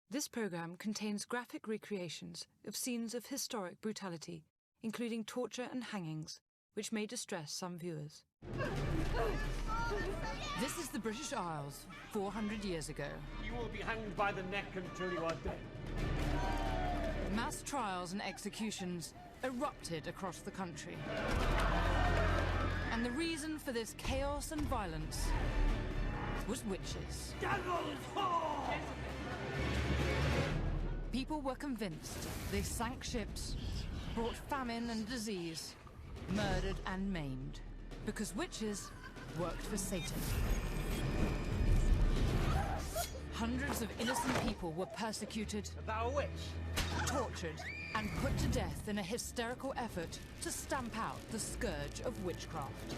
This program contains graphic recreations of scenes of historic brutality, including torture and hangings, which may distress some viewers. This is the British Isles, 400 years ago. You will be hanged by the neck until you are dead. Mass trials and executions erupted across the country. And the reason for this chaos and violence was witches. Devil's Hall! People were convinced they sank ships, brought famine and disease, murdered and maimed, because witches worked for Satan. Hundreds of innocent people were persecuted, Thou witch! tortured, and put to death in a hysterical effort to stamp out the scourge of witchcraft.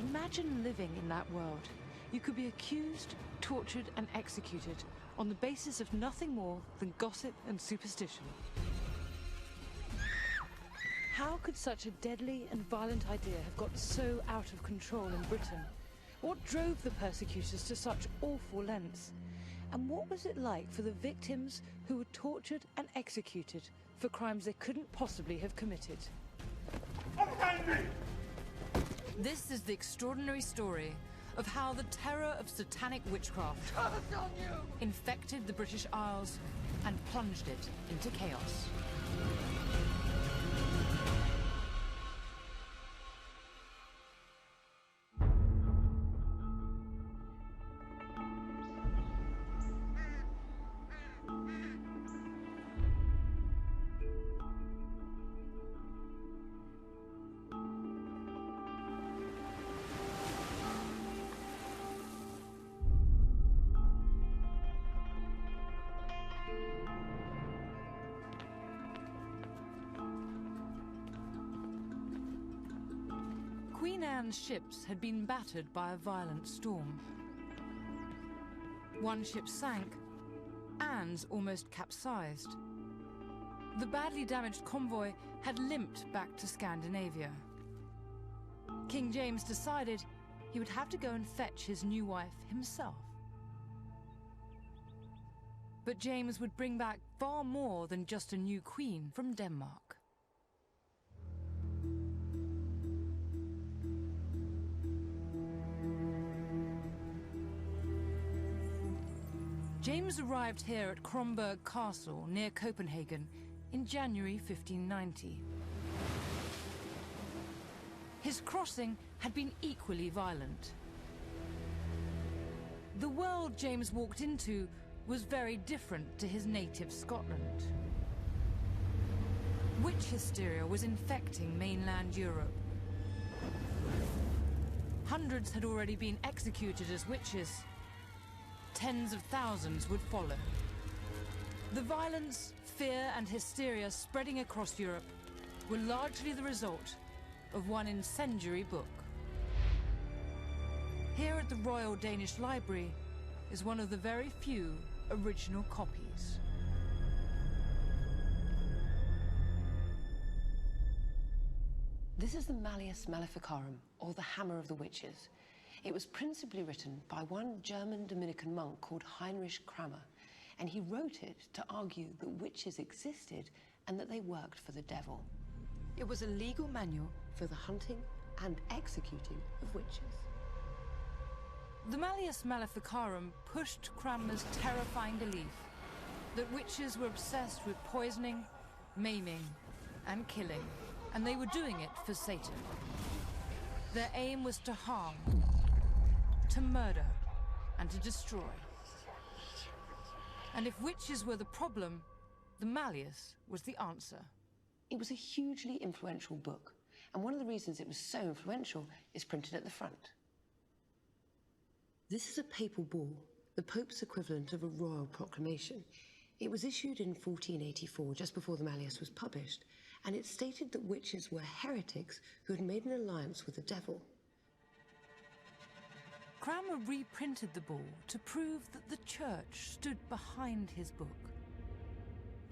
Imagine living in that world. You could be accused, tortured, and executed on the basis of nothing more than gossip and superstition. How could such a deadly and violent idea have got so out of control in Britain? What drove the persecutors to such awful lengths? And what was it like for the victims who were tortured and executed for crimes they couldn't possibly have committed? This is the extraordinary story of how the terror of satanic witchcraft infected the British Isles and plunged it into chaos. Queen Anne's ships had been battered by a violent storm. One ship sank, Anne's almost capsized. The badly damaged convoy had limped back to Scandinavia. King James decided he would have to go and fetch his new wife himself. But James would bring back far more than just a new queen from Denmark. James arrived here at Kronborg Castle near Copenhagen in January 1590. His crossing had been equally violent. The world James walked into was very different to his native Scotland. Witch hysteria was infecting mainland Europe. Hundreds had already been executed as witches. Tens of thousands would follow. The violence, fear, and hysteria spreading across Europe were largely the result of one incendiary book. Here at the Royal Danish Library is one of the very few original copies. This is the Malleus Maleficarum, or the Hammer of the Witches. It was principally written by one German Dominican monk called Heinrich Kramer, and he wrote it to argue that witches existed and that they worked for the devil. It was a legal manual for the hunting and executing of witches. The Malleus Maleficarum pushed Cranmer's terrifying belief that witches were obsessed with poisoning, maiming, and killing, and they were doing it for Satan. Their aim was to harm, to murder, and to destroy. And if witches were the problem, the Malleus was the answer. It was a hugely influential book, and one of the reasons it was so influential is printed at the front. This is a papal bull, the Pope's equivalent of a royal proclamation. It was issued in 1484, just before the Malleus was published, and it stated that witches were heretics who had made an alliance with the devil. Cranmer reprinted the bull to prove that the church stood behind his book.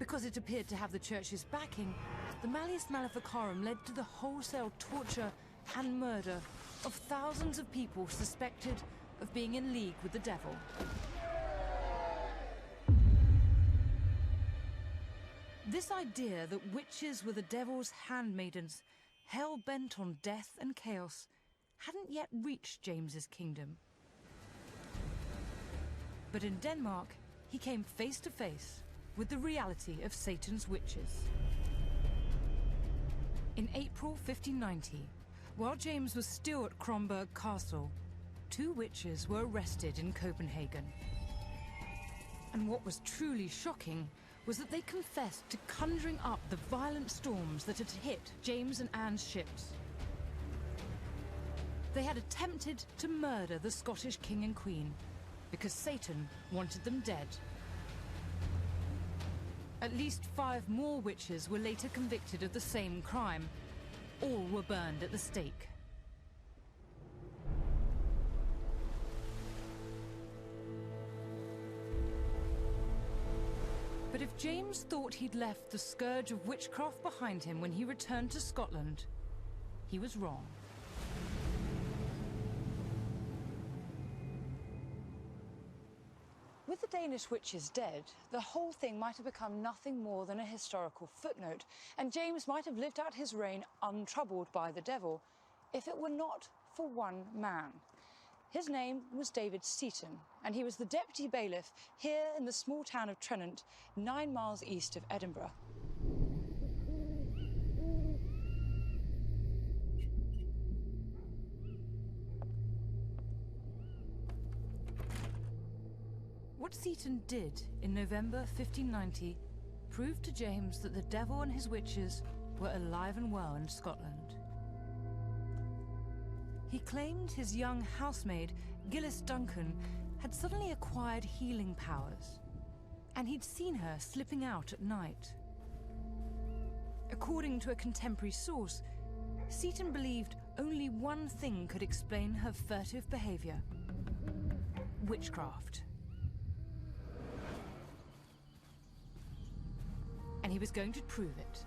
Because it appeared to have the church's backing, the Malleus Maleficarum led to the wholesale torture and murder of thousands of people suspected of being in league with the devil. This idea that witches were the devil's handmaidens, hell-bent on death and chaos, hadn't yet reached James's kingdom. But in Denmark, he came face to face with the reality of Satan's witches. In April 1590, while James was still at Kronborg Castle, 2 witches were arrested in Copenhagen. And what was truly shocking was that they confessed to conjuring up the violent storms that had hit James and Anne's ships. They had attempted to murder the Scottish king and queen because Satan wanted them dead. At least 5 more witches were later convicted of the same crime. All were burned at the stake. But if James thought he'd left the scourge of witchcraft behind him when he returned to Scotland, he was wrong. With the Danish witches dead, the whole thing might have become nothing more than a historical footnote, and James might have lived out his reign untroubled by the devil, if it were not for one man. His name was David Seaton, and he was the deputy bailiff here in the small town of Trennant, 9 miles east of Edinburgh. What Seaton did in November 1590 proved to James that the devil and his witches were alive and well in Scotland. He claimed his young housemaid, Gillis Duncan, had suddenly acquired healing powers, and he'd seen her slipping out at night. According to a contemporary source, Seaton believed only one thing could explain her furtive behavior: witchcraft. And he was going to prove it.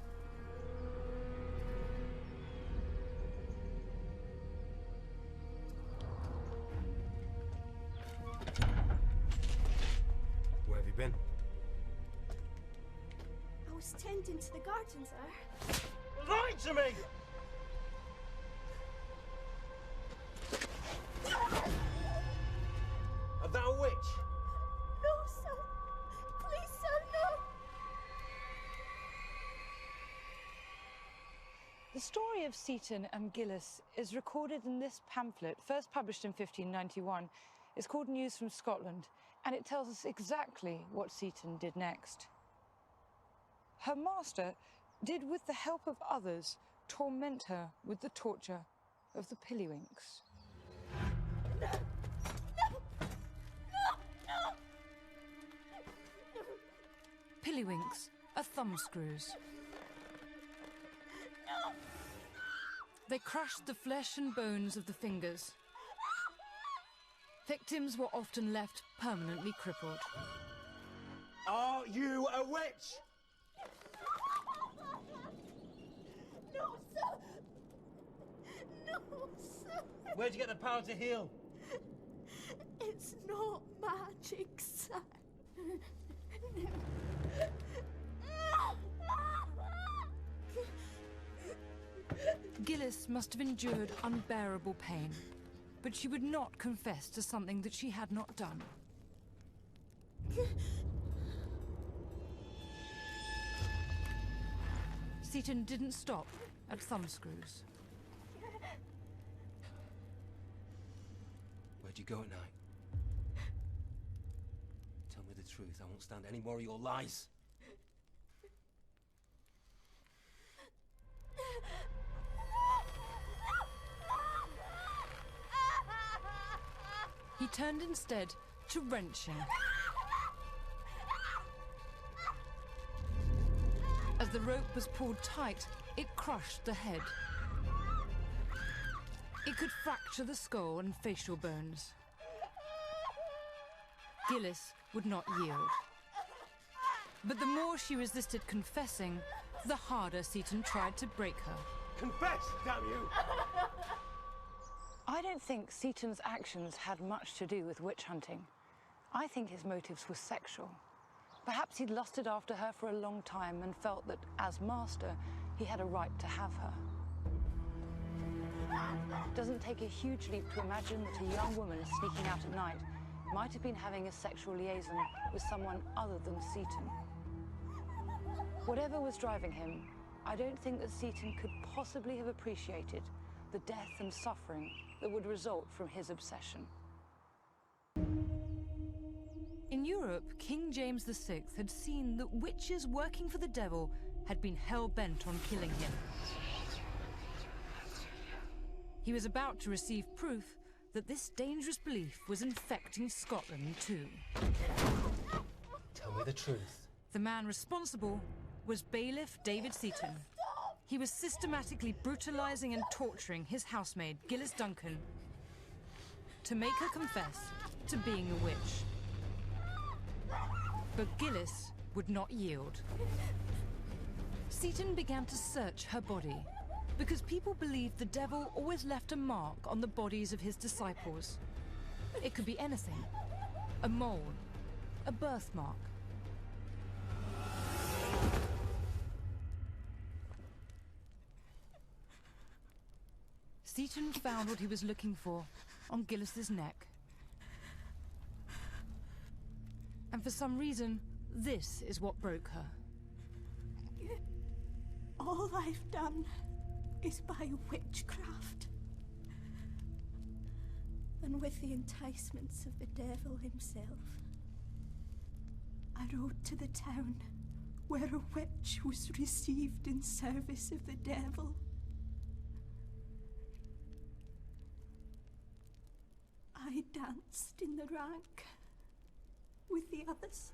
Where have you been? I was tending to the garden, sir. Lie to me! Art thou a witch? No, sir. Please, sir, no. The story of Seaton and Gillis is recorded in this pamphlet, first published in 1591. It's called News from Scotland, and it tells us exactly what Seaton did next. Her master did, with the help of others, torment her with the torture of the pillywinks. No. Pillywinks are thumbscrews. They crushed the flesh and bones of the fingers. Victims were often left permanently crippled. Are you a witch? No, sir. No, sir. Where'd you get the power to heal? It's not magic, sir. Gillis must have endured unbearable pain, but she would not confess to something that she had not done. Seaton didn't stop at thumbscrews. Where'd you go at night? Tell me the truth. I won't stand any more of your lies. He turned instead to wrenching. As the rope was pulled tight, it crushed the head. It could fracture the skull and facial bones. Gillis would not yield. But the more she resisted confessing, the harder Seaton tried to break her. Confess, damn you! I don't think Seaton's actions had much to do with witch hunting. I think his motives were sexual. Perhaps he'd lusted after her for a long time and felt that, as master, he had a right to have her. It doesn't take a huge leap to imagine that a young woman sneaking out at night might have been having a sexual liaison with someone other than Seton. Whatever was driving him, I don't think that Seton could possibly have appreciated the death and suffering that would result from his obsession. In Europe, King James VI had seen that witches working for the devil had been hell-bent on killing him. He was about to receive proof that this dangerous belief was infecting Scotland too. Tell me the truth. The man responsible was bailiff David Seton. He was systematically brutalizing and torturing his housemaid, Gillis Duncan, to make her confess to being a witch. But Gillis would not yield. Seton began to search her body, because people believed the devil always left a mark on the bodies of his disciples. It could be anything. A mole, a birthmark. Seton found what he was looking for on Gillis's neck. And for some reason, this is what broke her. All I've done is by witchcraft. And with the enticements of the devil himself, I rode to the town where a witch was received in service of the devil. I danced in the rank with the others.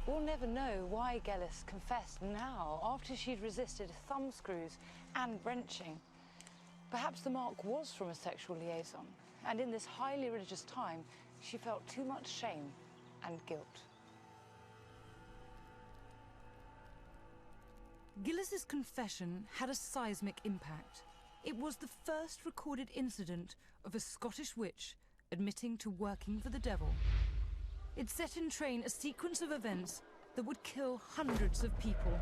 We'll never know why Gillis confessed now, after she'd resisted thumbscrews and wrenching. Perhaps the mark was from a sexual liaison, and in this highly religious time, she felt too much shame and guilt. Gillis's confession had a seismic impact. It was the first recorded incident of a Scottish witch admitting to working for the devil. It set in train a sequence of events that would kill hundreds of people.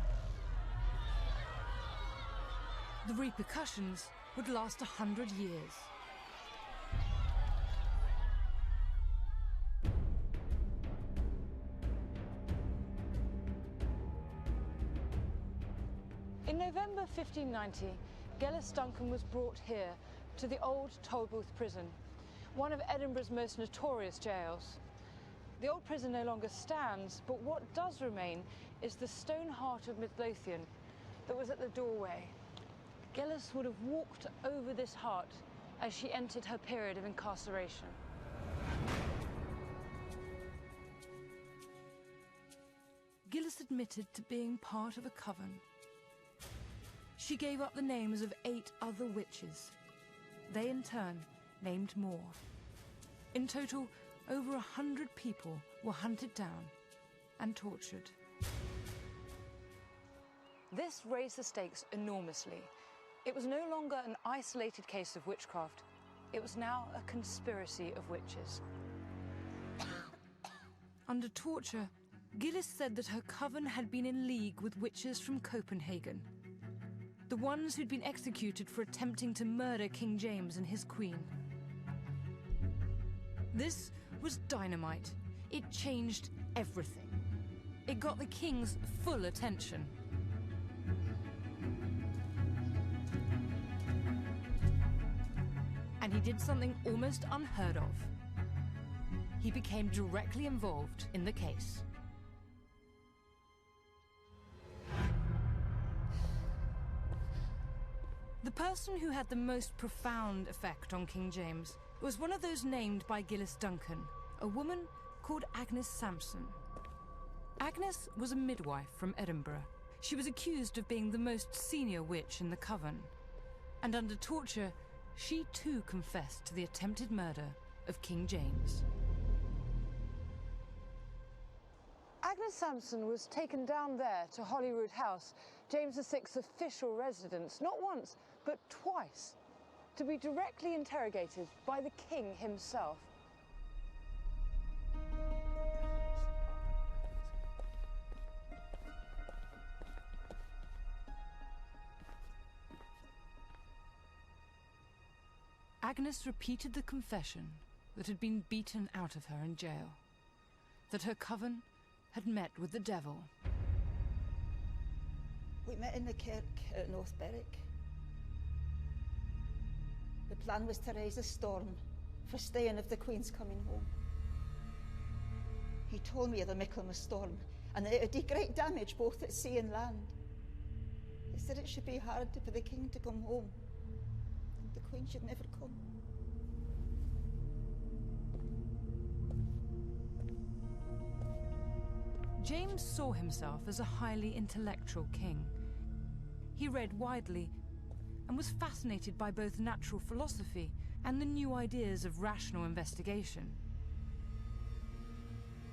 The repercussions would last 100 years. In November 1590, Gillis Duncan was brought here to the old Tolbooth prison, one of Edinburgh's most notorious jails. The old prison no longer stands, but what does remain is the stone heart of Midlothian that was at the doorway. Gillis would have walked over this heart as she entered her period of incarceration. Gillis admitted to being part of a coven. She gave up the names of 8 other witches. They, in turn, named more. In total, over 100 people were hunted down and tortured. This raised the stakes enormously. It was no longer an isolated case of witchcraft. It was now a conspiracy of witches. Under torture, Gillis said that her coven had been in league with witches from Copenhagen, the ones who'd been executed for attempting to murder King James and his queen. This was dynamite. It changed everything. It got the king's full attention. And he did something almost unheard of. He became directly involved in the case. The person who had the most profound effect on King James was one of those named by Gillis Duncan, a woman called Agnes Sampson. Agnes was a midwife from Edinburgh. She was accused of being the most senior witch in the coven, and under torture, she too confessed to the attempted murder of King James. Agnes Sampson was taken down there to Holyrood House, James VI's official residence, not once, but twice. to be directly interrogated by the king himself. Agnes repeated the confession that had been beaten out of her in jail, that her coven had met with the devil. We met in the kirk at North Berwick. The plan was to raise a storm for staying of the Queen's coming home. He told me of the Michaelmas storm and that it would do great damage both at sea and land. He said it should be hard for the King to come home. The Queen should never come. James saw himself as a highly intellectual king. He read widely and was fascinated by both natural philosophy and the new ideas of rational investigation.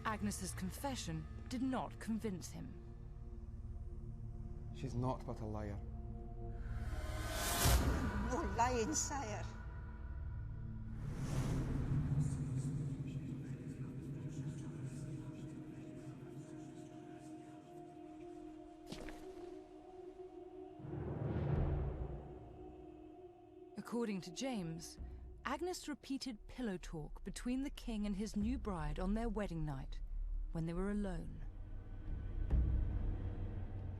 Agnes's confession did not convince him. She's not but a liar. No lying, sire. According to James, Agnes repeated pillow talk between the king and his new bride on their wedding night, when they were alone.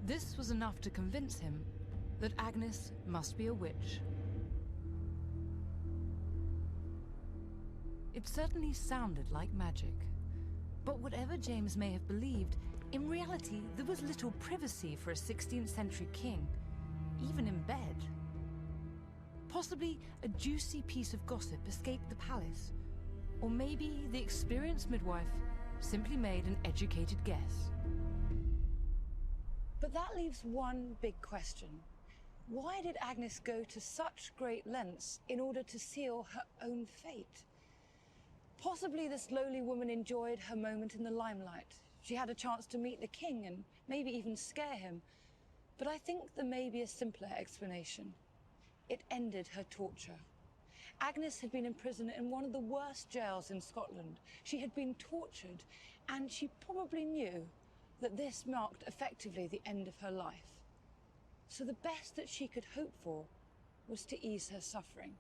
This was enough to convince him that Agnes must be a witch. It certainly sounded like magic, but whatever James may have believed, in reality there was little privacy for a 16th century king, even in bed. Possibly a juicy piece of gossip escaped the palace, or maybe the experienced midwife simply made an educated guess. But that leaves one big question. Why did Agnes go to such great lengths in order to seal her own fate? Possibly this lowly woman enjoyed her moment in the limelight. She had a chance to meet the king and maybe even scare him. But I think there may be a simpler explanation. It ended her torture. Agnes had been imprisoned in one of the worst jails in Scotland. She had been tortured, and she probably knew that this marked effectively the end of her life. So the best that she could hope for was to ease her suffering.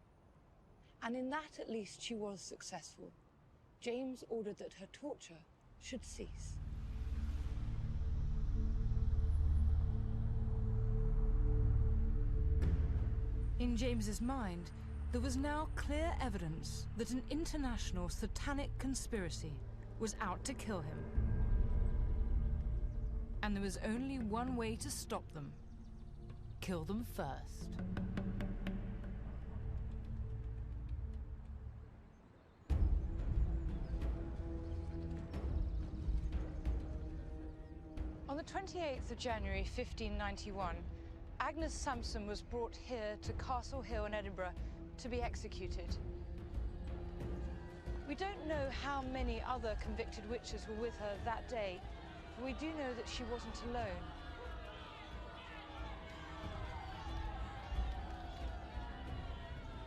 And in that, at least, she was successful. James ordered that her torture should cease. In James's mind, there was now clear evidence that an international satanic conspiracy was out to kill him. And there was only one way to stop them. Kill them first. On the 28th of January 1591, Agnes Sampson was brought here to Castle Hill in Edinburgh to be executed. We don't know how many other convicted witches were with her that day, but we do know that she wasn't alone.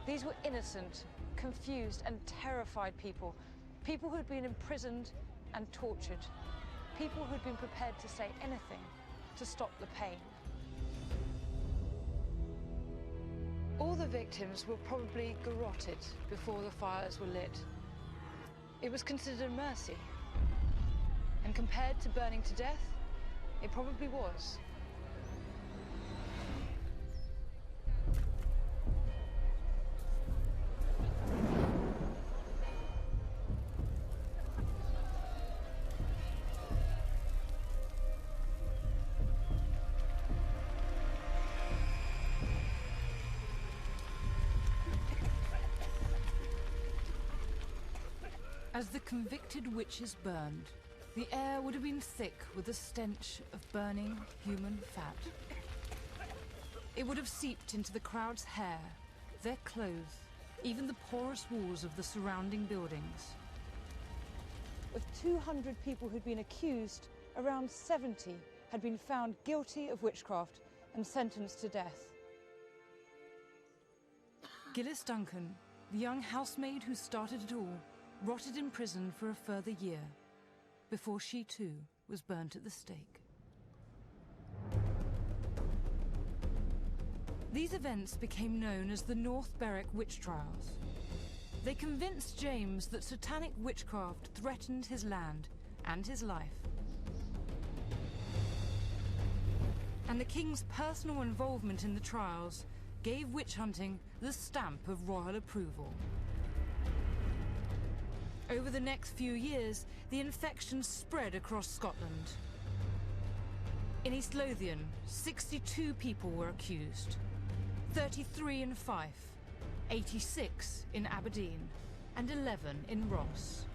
These were innocent, confused and terrified people. People who had been imprisoned and tortured. People who had been prepared to say anything to stop the pain. All the victims were probably garroted before the fires were lit. It was considered mercy. And compared to burning to death, it probably was. As the convicted witches burned, the air would have been thick with the stench of burning human fat. It would have seeped into the crowd's hair, their clothes, even the porous walls of the surrounding buildings. Of 200 people who'd been accused, around 70 had been found guilty of witchcraft and sentenced to death. Gillis Duncan, the young housemaid who started it all, rotted in prison for a further year, before she too was burnt at the stake. These events became known as the North Berwick witch trials. They convinced James that satanic witchcraft threatened his land and his life. And the king's personal involvement in the trials gave witch hunting the stamp of royal approval. Over the next few years, the infection spread across Scotland. In East Lothian, 62 people were accused, 33 in Fife, 86 in Aberdeen, and 11 in Ross.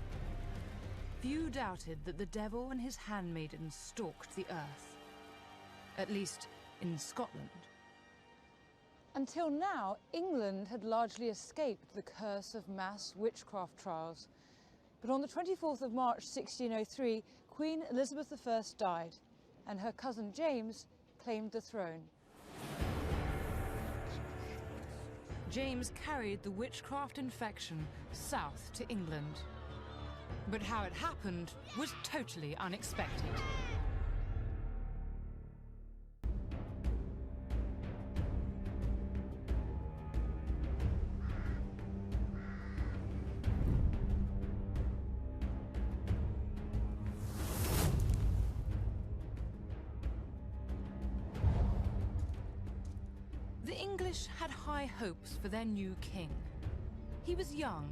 Few doubted that the devil and his handmaidens stalked the earth, at least in Scotland. Until now, England had largely escaped the curse of mass witchcraft trials. But on the 24th of March 1603, Queen Elizabeth I died, and her cousin James claimed the throne. James carried the witchcraft infection south to England. But how it happened was totally unexpected. The English had high hopes for their new king. He was young,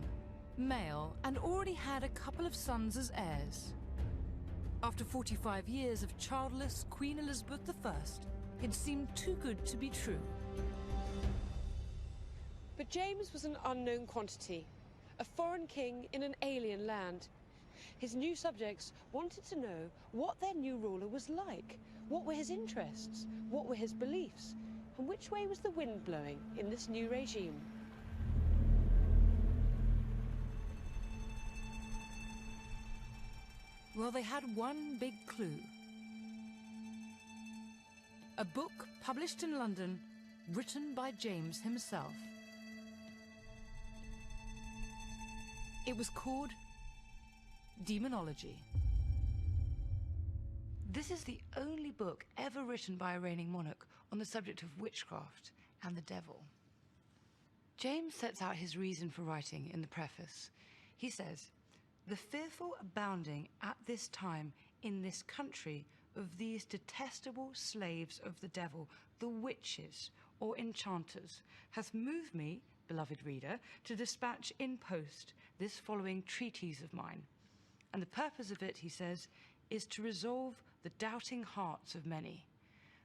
male, and already had a couple of sons as heirs. After 45 years of childless Queen Elizabeth I, it seemed too good to be true. But James was an unknown quantity, a foreign king in an alien land. His new subjects wanted to know what their new ruler was like, what were his interests, what were his beliefs, and which way was the wind blowing in this new regime. Well, they had one big clue. A book published in London, written by James himself. It was called Demonology. This is the only book ever written by a reigning monarch on the subject of witchcraft and the devil. James sets out his reason for writing in the preface. He says, "The fearful abounding at this time in this country of these detestable slaves of the devil, the witches or enchanters, hath moved me, beloved reader, to dispatch in post this following treatise of mine. And the purpose of it," he says, "is to resolve the doubting hearts of many."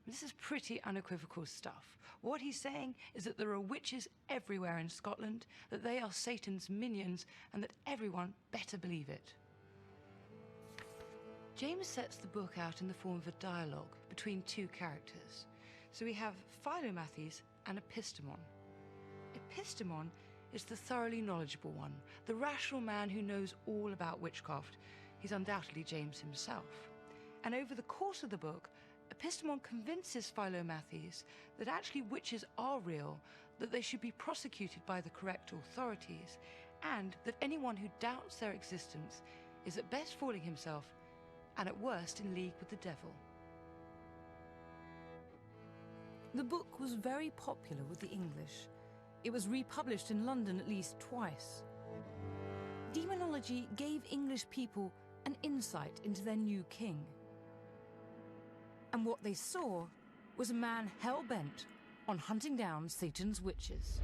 This is pretty unequivocal stuff. What he's saying is that there are witches everywhere in Scotland, that they are Satan's minions, and that everyone better believe it. James sets the book out in the form of a dialogue between two characters. So we have Philomathes and Epistemon. Epistemon is the thoroughly knowledgeable one, the rational man who knows all about witchcraft. He's undoubtedly James himself. And over the course of the book, Epistemon convinces Philomathes that actually witches are real, that they should be prosecuted by the correct authorities, and that anyone who doubts their existence is at best fooling himself, and at worst in league with the devil. The book was very popular with the English. It was republished in London at least twice. Demonology gave English people an insight into their new king. And what they saw was a man hell-bent on hunting down Satan's witches.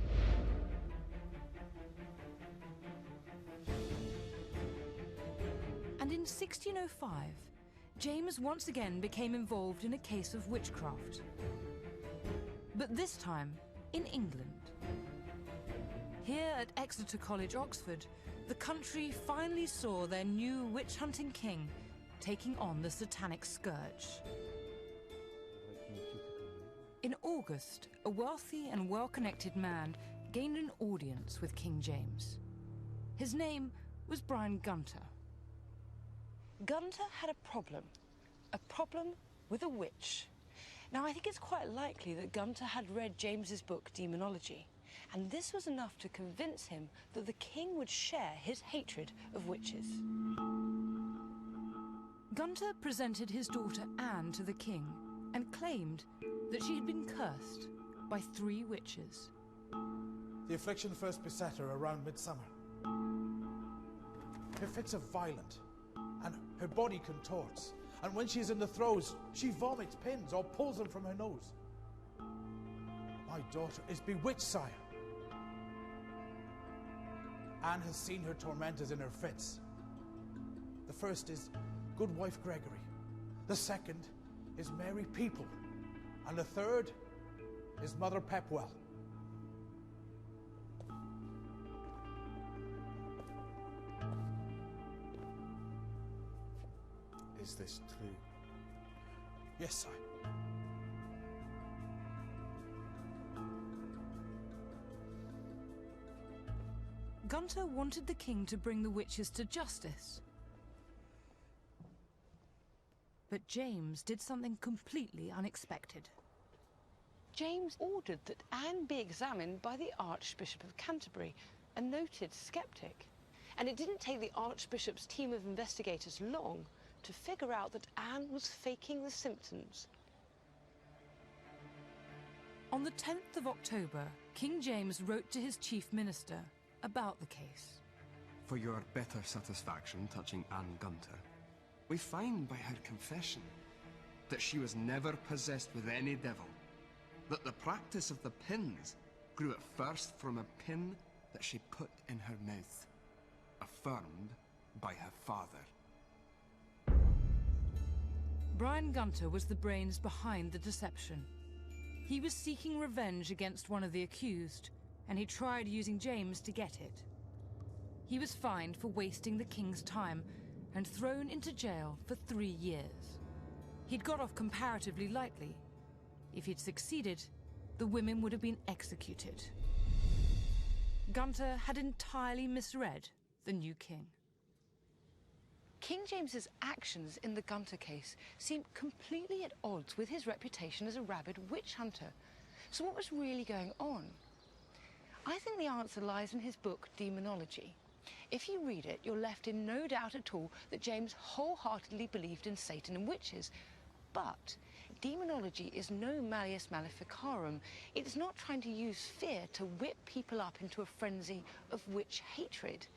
And in 1605, James once again became involved in a case of witchcraft. But this time in England. Here at Exeter College, Oxford, the country finally saw their new witch-hunting king taking on the satanic scourge. In August, a wealthy and well-connected man gained an audience with King James. His name was Brian Gunter. Gunter had a problem with a witch. Now, I think it's quite likely that Gunter had read James's book, Demonology, and this was enough to convince him that the king would share his hatred of witches. Gunter presented his daughter Anne to the king and claimed that she had been cursed by 3 witches. The affliction first beset her around midsummer. Her fits are violent, and her body contorts, and when she is in the throes, she vomits pins or pulls them from her nose. My daughter is bewitched, sire. Anne has seen her tormentors in her fits. The first is Goodwife Gregory, the second is Mary People, and the third is Mother Pepwell. Is this true? Yes, sire. Gunter wanted the king to bring the witches to justice. But James did something completely unexpected. James ordered that Anne be examined by the Archbishop of Canterbury, a noted skeptic. And it didn't take the Archbishop's team of investigators long to figure out that Anne was faking the symptoms. On the 10th of October, King James wrote to his chief minister about the case. For your better satisfaction touching Anne Gunter, we find by her confession that she was never possessed with any devil, that the practice of the pins grew at first from a pin that she put in her mouth, affirmed by her father. Brian Gunter was the brains behind the deception. He was seeking revenge against one of the accused, and he tried using James to get it. He was fined for wasting the king's time and thrown into jail for 3 years. He'd got off comparatively lightly. If he'd succeeded, the women would have been executed. Gunter had entirely misread the new king. King James's actions in the Gunter case seemed completely at odds with his reputation as a rabid witch hunter. So what was really going on? I think the answer lies in his book, Demonology. If you read it, you're left in no doubt at all that James wholeheartedly believed in Satan and witches. But Demonology is no Malleus Maleficarum. It's not trying to use fear to whip people up into a frenzy of witch hatred.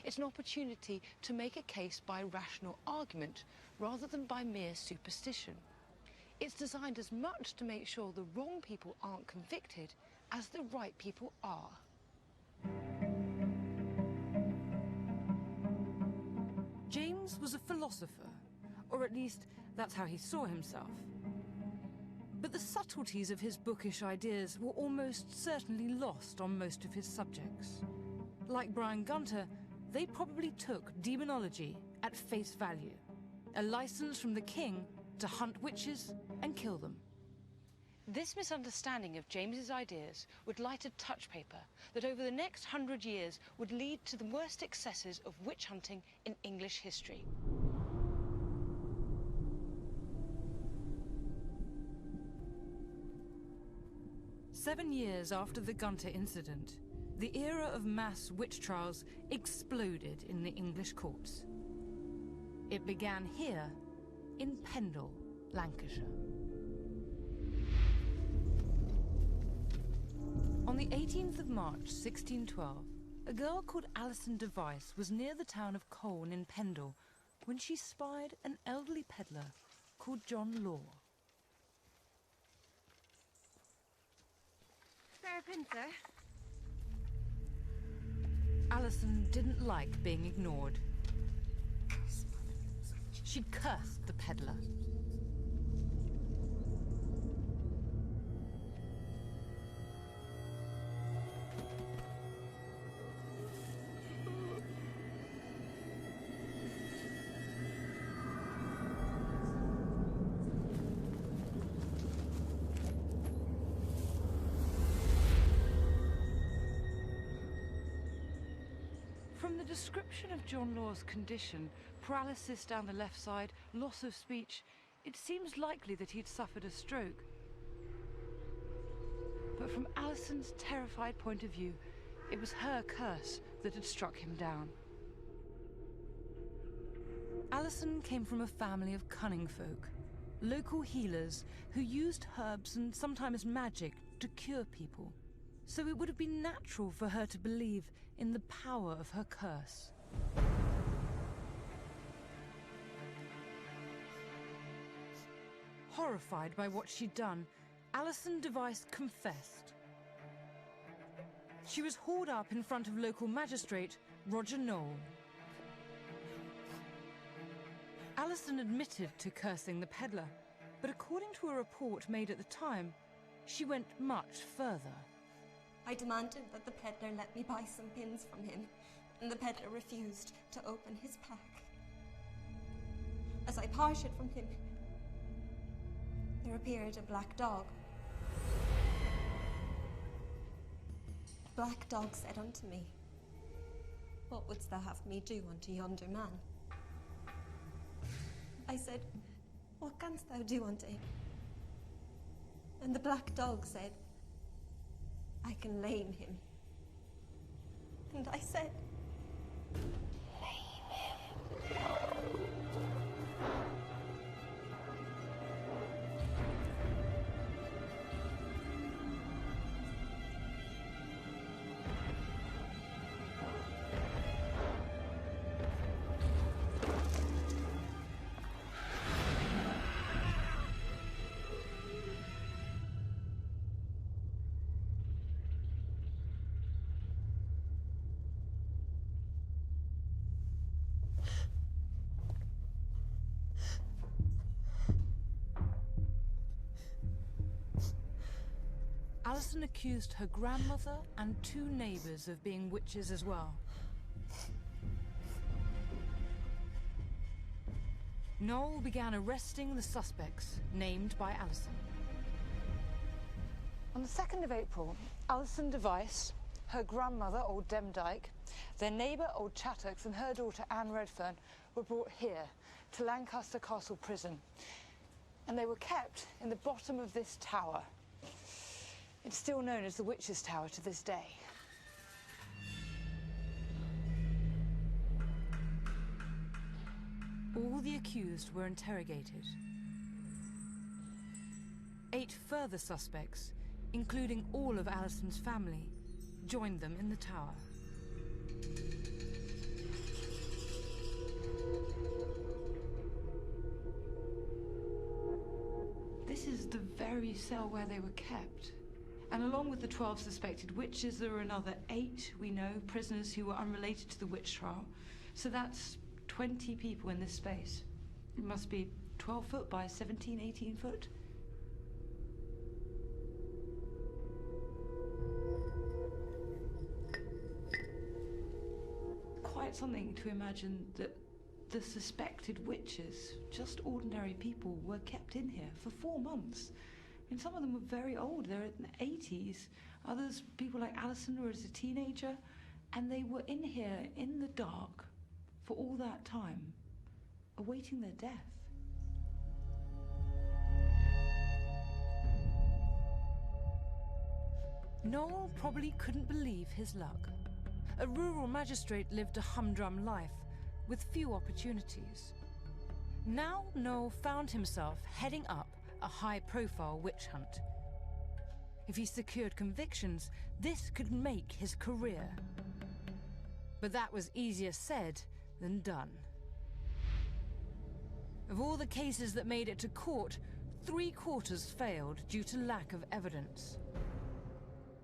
It's an opportunity to make a case by rational argument rather than by mere superstition. It's designed as much to make sure the wrong people aren't convicted as the right people are. James was a philosopher, or at least that's how he saw himself. But the subtleties of his bookish ideas were almost certainly lost on most of his subjects. Like Brian Gunter, they probably took Demonology at face value, a license from the king to hunt witches and kill them. This misunderstanding of James's ideas would light a touch paper that over the next 100 years would lead to the worst excesses of witch hunting in English history. Seven years after the Gunter incident, the era of mass witch trials exploded in the English courts. It began here in Pendle, Lancashire. On the 18th of March, 1612, a girl called Alison Device was near the town of Colne in Pendle when she spied an elderly peddler called John Law. Spare a pin, sir? Alison didn't like being ignored. She cursed the peddler. From the description of John Law's condition, paralysis down the left side, loss of speech, it seems likely that he'd suffered a stroke. But from Alison's terrified point of view, it was her curse that had struck him down. Alison came from a family of cunning folk, local healers who used herbs and sometimes magic to cure people. So it would have been natural for her to believe in the power of her curse. Horrified by what she'd done, Alison Device confessed. She was hauled up in front of local magistrate Roger Knoll. Alison admitted to cursing the peddler, but according to a report made at the time, she went much further. I demanded that the peddler let me buy some pins from him, and the peddler refused to open his pack. As I parted from him, there appeared a black dog. The black dog said unto me, "What wouldst thou have me do unto yonder man?" I said, "What canst thou do unto him?" And the black dog said, "I can lame him." And I said, "Lame him." Alison accused her grandmother and 2 neighbours of being witches as well. Knoll began arresting the suspects named by Alison. On the 2nd of April, Alison Device, her grandmother, Old Demdike, their neighbour, Old Chattox, and her daughter, Anne Redfern, were brought here to Lancaster Castle Prison. And they were kept in the bottom of this tower. It's still known as the Witch's Tower to this day. All the accused were interrogated. 8 further suspects, including all of Alison's family, joined them in the tower. This is the very cell where they were kept. And along with the 12 suspected witches, there were another 8, we know, prisoners who were unrelated to the witch trial. So that's 20 people in this space. It must be 12 foot by 17, 18 foot. Quite something to imagine that the suspected witches, just ordinary people, were kept in here for 4 months. I mean, some of them were very old, they're in the 80s. Others, people like Alison, were as a teenager, and they were in here in the dark for all that time, awaiting their death. Knoll probably couldn't believe his luck. A rural magistrate lived a humdrum life with few opportunities. Now Knoll found himself heading up a high-profile witch hunt. If he secured convictions, this could make his career. But that was easier said than done. Of all the cases that made it to court, 3/4 failed due to lack of evidence.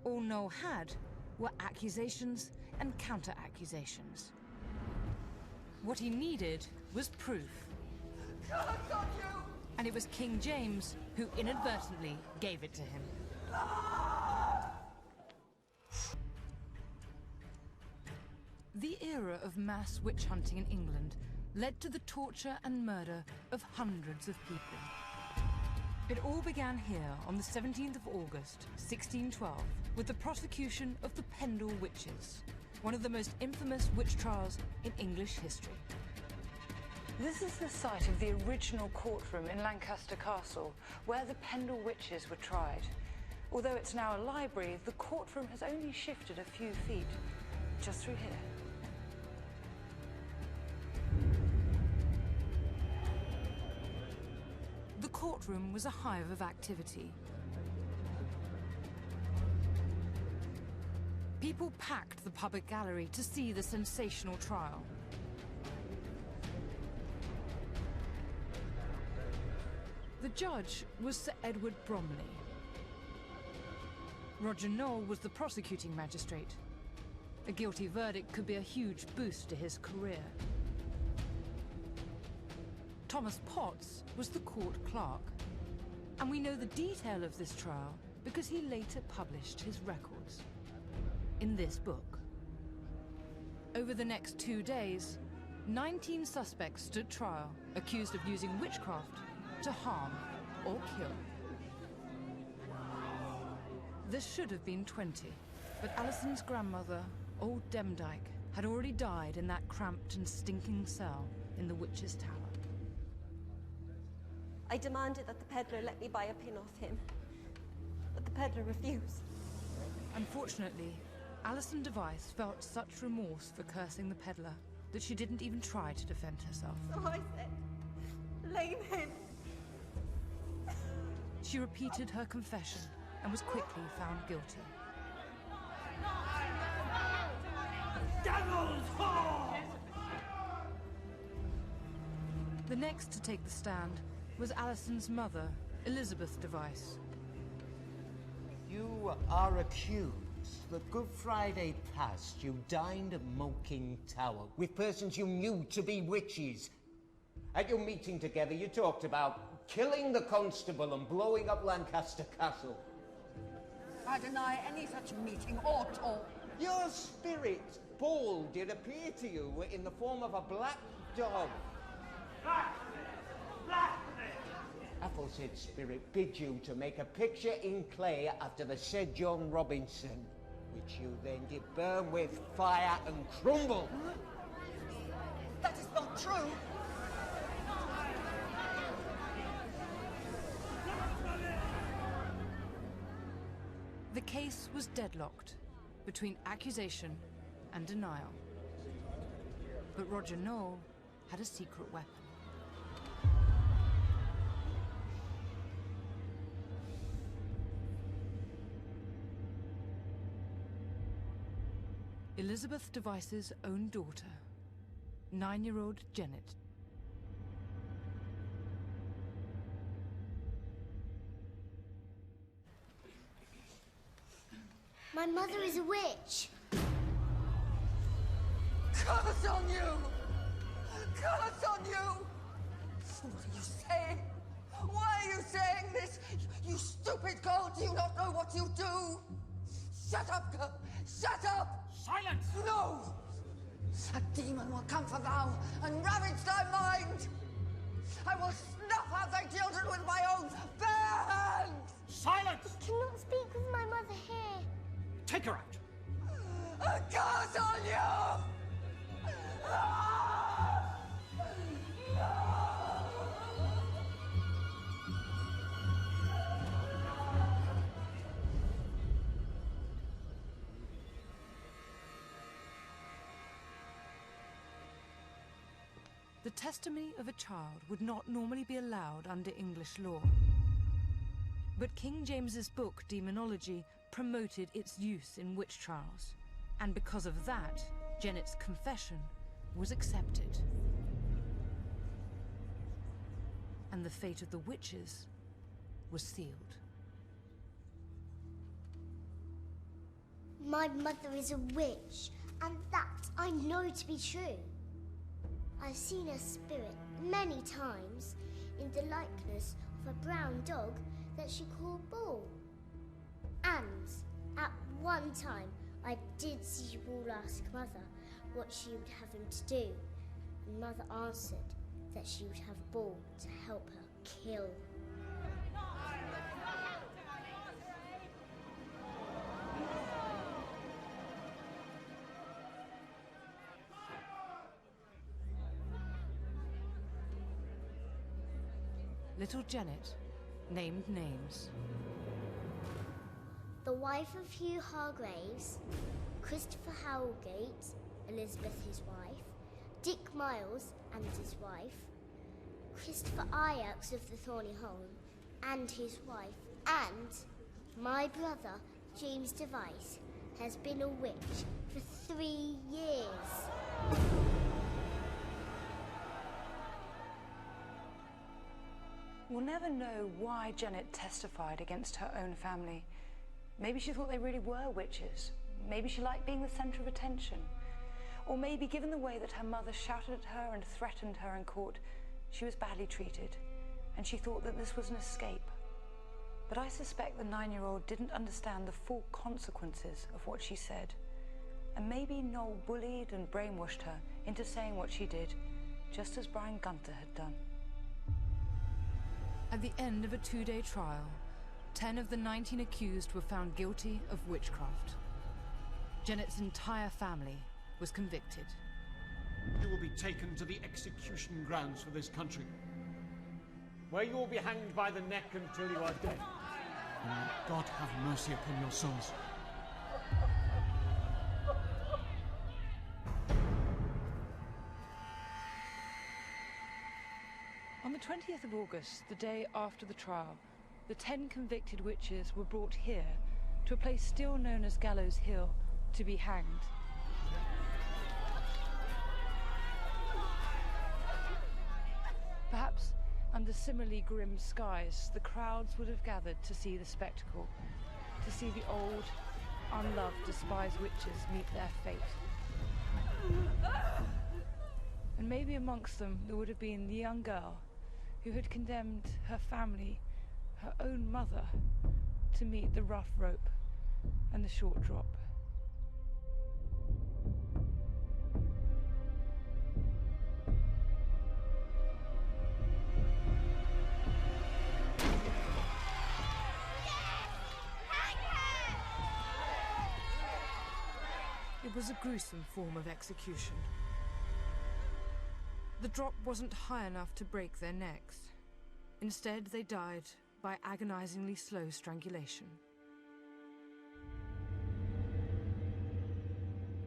All Knoll had were accusations and counter-accusations. What he needed was proof. And it was King James who inadvertently gave it to him. The era of mass witch hunting in England led to the torture and murder of hundreds of people. It all began here on the 17th of August, 1612, with the prosecution of the Pendle witches, one of the most infamous witch trials in English history. This is the site of the original courtroom in Lancaster Castle, where the Pendle witches were tried. Although it's now a library, the courtroom has only shifted a few feet, just through here. The courtroom was a hive of activity. People packed the public gallery to see the sensational trial. The judge was Sir Edward Bromley. Roger Knoll was the prosecuting magistrate. A guilty verdict could be a huge boost to his career. Thomas Potts was the court clerk. And we know the detail of this trial because he later published his records in this book. Over the next 2 days, 19 suspects stood trial, accused of using witchcraft to harm or kill. There should have been 20, but Alison's grandmother, old Demdike, had already died in that cramped and stinking cell in the Witch's Tower. I demanded that the peddler let me buy a pin off him, but the peddler refused. Unfortunately, Alison Device felt such remorse for cursing the peddler that she didn't even try to defend herself. So I said, lame him. She repeated her confession and was quickly found guilty. Devil's whore! The next to take the stand was Alison's mother, Elizabeth Device. You are accused that Good Friday past you dined at Moking Tower with persons you knew to be witches. At your meeting together, you talked about killing the constable and blowing up Lancaster Castle. I deny any such meeting or talk. Your spirit, Paul, did appear to you in the form of a black dog. Aforesaid spirit bid you to make a picture in clay after the said John Robinson, which you then did burn with fire and crumble. That is not true. The case was deadlocked between accusation and denial. But Roger Knoll had a secret weapon. Elizabeth Device's own daughter, 9-year-old Janet. My mother is a witch. Curse on you! Curse on you! What are you saying? Why are you saying this? You stupid girl, do you not know what you do? Shut up, girl! Shut up! Silence! No! That demon will come for thou and ravage thy mind! I will snuff out thy children with my own bare hands! Silence! I cannot speak with my mother here. Take her out! A curse on you! Ah! No! The testimony of a child would not normally be allowed under English law. But King James's book, Demonology, promoted its use in witch trials. And because of that, Janet's confession was accepted. And the fate of the witches was sealed. My mother is a witch, and that I know to be true. I've seen her spirit many times in the likeness of a brown dog that she called Bull. And at one time, I did see Bull ask Mother what she would have him to do. And Mother answered that she would have Bull to help her kill. Little Janet named names. the wife of Hugh Hargraves, Christopher Howgate, Elizabeth his wife, Dick Miles and his wife, Christopher Ajax of the Thorny Hole and his wife, and my brother, James Device, has been a witch for 3 years. We'll never know why Janet testified against her own family. Maybe she thought they really were witches. Maybe she liked being the centre of attention. Or maybe, given the way that her mother shouted at her and threatened her in court, she was badly treated, and she thought that this was an escape. But I suspect the 9-year-old didn't understand the full consequences of what she said. And maybe Noel bullied and brainwashed her into saying what she did, just as Brian Gunter had done. At the end of a 2-day trial, 10 of the 19 accused were found guilty of witchcraft. Janet's entire family was convicted. You will be taken to the execution grounds for this country, where you will be hanged by the neck until you are dead. And may God have mercy upon your souls. On the 20th of August, the day after the trial, the 10 convicted witches were brought here to a place still known as Gallows Hill to be hanged. Perhaps under similarly grim skies, the crowds would have gathered to see the spectacle, to see the old, unloved, despised witches meet their fate. And maybe amongst them there would have been the young girl who had condemned her family, her own mother, to meet the rough rope and the short drop. It was a gruesome form of execution. The drop wasn't high enough to break their necks. Instead, they died by agonizingly slow strangulation.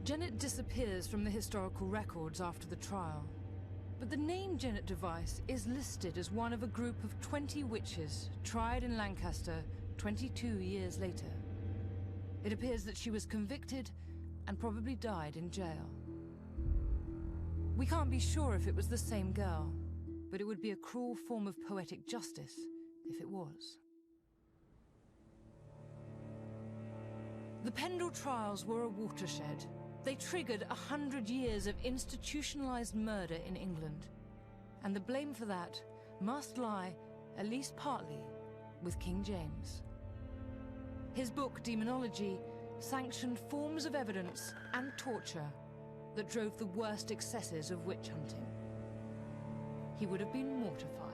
Janet disappears from the historical records after the trial, but the name Janet Device is listed as one of a group of 20 witches tried in Lancaster 22 years later. It appears that she was convicted and probably died in jail. We can't be sure if it was the same girl, but it would be a cruel form of poetic justice if it was. The Pendle trials were a watershed. They triggered 100 years of institutionalized murder in England, and the blame for that must lie, at least partly, with King James. His book, Demonology, sanctioned forms of evidence and torture that drove the worst excesses of witch hunting. He would have been mortified.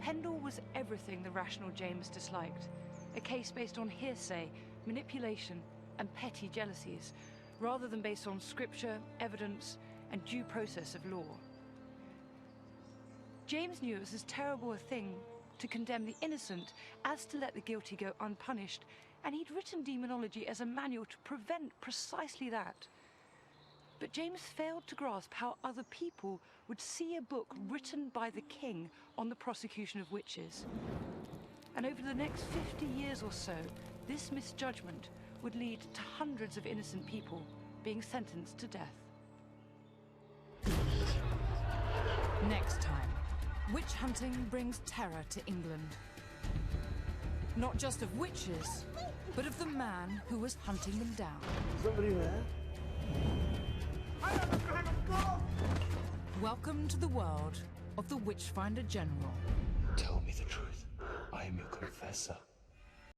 Pendle was everything the rational James disliked. A case based on hearsay, manipulation, and petty jealousies, rather than based on scripture, evidence, and due process of law. James knew it was as terrible a thing to condemn the innocent as to let the guilty go unpunished, and he'd written Demonology as a manual to prevent precisely that. But James failed to grasp how other people would see a book written by the king on the prosecution of witches. And over the next 50 years or so, this misjudgment would lead to hundreds of innocent people being sentenced to death. Next time, witch hunting brings terror to England. Not just of witches, but of the man who was hunting them down. Somebody there? Welcome to the world of the Witchfinder General. Tell me the truth. I am your confessor.